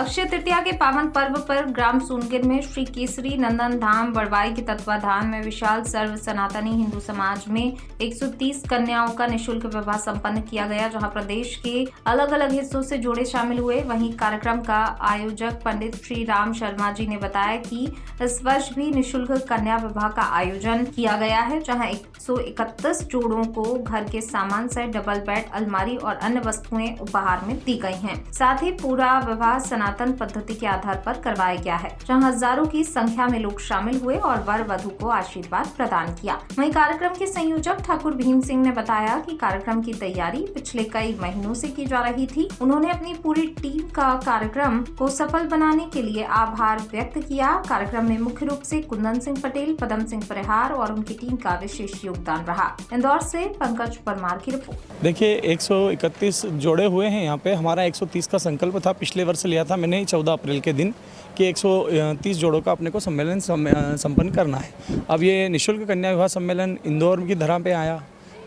अक्षय तृतीया के पावन पर्व पर ग्राम सोनगिर में श्री केसरी नंदन धाम बड़वाई के तत्वाधान में विशाल सर्व सनातनी हिंदू समाज में 130 कन्याओं का निःशुल्क विवाह संपन्न किया गया, जहां प्रदेश के अलग अलग हिस्सों से जोड़े शामिल हुए। वहीं कार्यक्रम का आयोजक पंडित श्री राम शर्मा जी ने बताया कि इस वर्ष भी निःशुल्क कन्या विवाह का आयोजन किया गया है, जहां 131 जोड़ों को घर के सामान से डबल बेड, अलमारी और अन्य वस्तुएं उपहार में दी गई हैं। साथ ही पूरा विवाह सनातन पद्धति के आधार पर करवाया गया है, जहां हजारों की संख्या में लोग शामिल हुए और वर वधु को आशीर्वाद प्रदान किया। वहीं कार्यक्रम के संयोजक ठाकुर भीम सिंह ने बताया कि कार्यक्रम की तैयारी पिछले कई महीनों से की जा रही थी। उन्होंने अपनी पूरी टीम का कार्यक्रम को सफल बनाने के लिए आभार व्यक्त किया। कार्यक्रम में मुख्य रूप से कुंदन सिंह पटेल, पदम सिंह परिहार और उनकी टीम का विशेष योगदान रहा। इंदौर से पंकज परमार की रिपोर्ट। देखिए 131 जोड़े हुए हैं यहाँ पे। हमारा 130 का संकल्प था, पिछले वर्ष लिया था मैंने 14 अप्रैल के दिन कि 130 जोड़ों का अपने को सम्मेलन संपन्न करना है। अब ये निःशुल्क कन्या विवाह सम्मेलन इंदौर की धरा पे आया,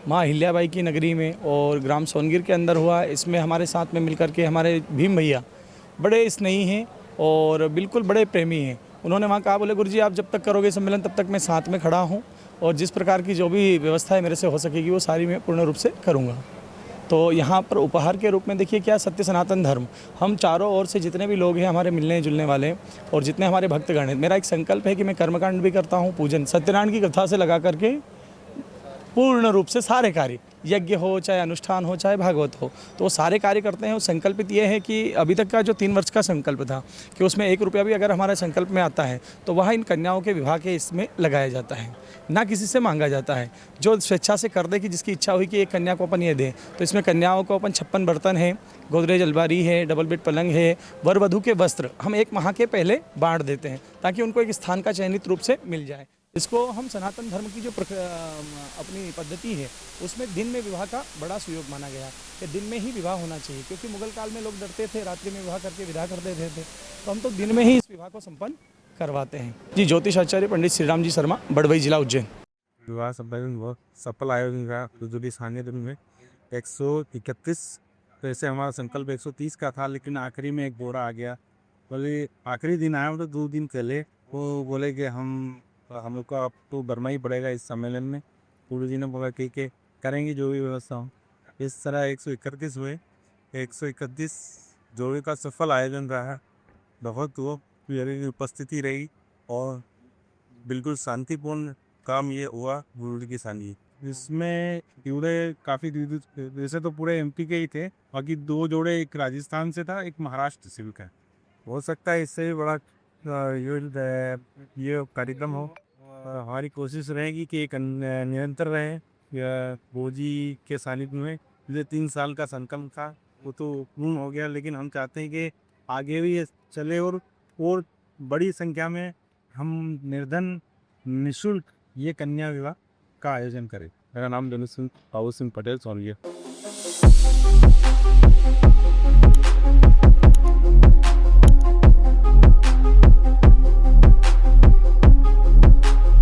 माँ अहिल्याबाई की नगरी में, और ग्राम सोनगिर के अंदर हुआ। इसमें हमारे साथ में मिलकर के हमारे भीम भैया बड़े स्नेही हैं और बिल्कुल बड़े प्रेमी हैं। उन्होंने वहाँ कहा, बोले गुरुजी आप जब तक करोगे सम्मेलन तब तक मैं साथ में खड़ा हूँ और जिस प्रकार की जो भी व्यवस्था है मेरे से हो सकेगी वो सारी मैं पूर्ण रूप से करूँगा। तो यहाँ पर उपहार के रूप में देखिए क्या सत्य सनातन धर्म, हम चारों ओर से जितने भी लोग हैं हमारे मिलने जुलने वाले और जितने हमारे भक्तगण हैं, मेरा एक संकल्प है कि मैं कर्मकांड भी करता हूँ, पूजन सत्यनारायण की कथा से लगा करके पूर्ण रूप से सारे कार्य, यज्ञ हो चाहे अनुष्ठान हो चाहे भागवत हो, तो वो सारे कार्य करते हैं। और संकल्पित ये है कि अभी तक का जो 3 वर्ष का संकल्प था कि उसमें 1 रुपया भी अगर हमारे संकल्प में आता है तो वह इन कन्याओं के विवाह के इसमें लगाया जाता है, ना किसी से मांगा जाता है। जो स्वेच्छा से कर दे कि जिसकी इच्छा हुई कि एक कन्या को अपन ये दें, तो इसमें कन्याओं को अपन 56 बर्तन है, गोदरेज अलमारी है, डबल बेड पलंग है, वर वधु के वस्त्र हम 1 माह के पहले बांट देते हैं ताकि उनको एक स्थान का चयनित रूप से मिल जाए। इसको हम सनातन धर्म की जो अपनी पद्धति है उसमें दिन में विवाह का बड़ा सुयोग माना गया कि दिन में ही विवाह होना चाहिए, क्योंकि मुगल काल में लोग डरते थे रात्रि में विवाह करके विदा कर देते थे, तो हम तो दिन में ही इस विवाह को संपन्न करवाते हैं। जी, ज्योतिष आचार्य पंडित श्री राम जी शर्मा, बड़वई जिला उज्जैन। विवाह सम्मेलन बहुत सफल आयोजन रहा। हुजूरी सानिध्य में 131, तो ऐसे हमारा संकल्प 130 का था, लेकिन आखिरी में एक बोरा आ गया। बोले आखिरी दिन आया तो 2 दिन पहले वो बोले कि हम लोग को अब तो भरना ही पड़ेगा इस सम्मेलन में। गुरु जी ने बोला कि करेंगे जो भी व्यवस्था हो। इस तरह 131 हुए, 131 जोड़े का सफल आयोजन रहा। बहुत वो मेरी उपस्थिति रही और बिल्कुल शांतिपूर्ण काम ये हुआ गुरु जी की सानिध्य। इसमें जोड़े काफ़ी वैसे तो पूरे एमपी के ही थे, बाकी 2 जोड़े, एक राजस्थान से था, एक महाराष्ट्र से भी था। हो सकता है इससे भी बड़ा ये कार्यक्रम हो। हमारी कोशिश रहेगी कि एक निरंतर रहे गुरु जी के सानिध्य में। पिछले 3 साल का संकल्प था वो तो पूर्ण हो गया, लेकिन हम चाहते हैं कि आगे भी ये चले और बड़ी संख्या में हम निर्धन निःशुल्क ये कन्या विवाह का आयोजन करें। मेरा नाम धनुष सिंह, पाऊ सिंह पटेल, सोनगिर।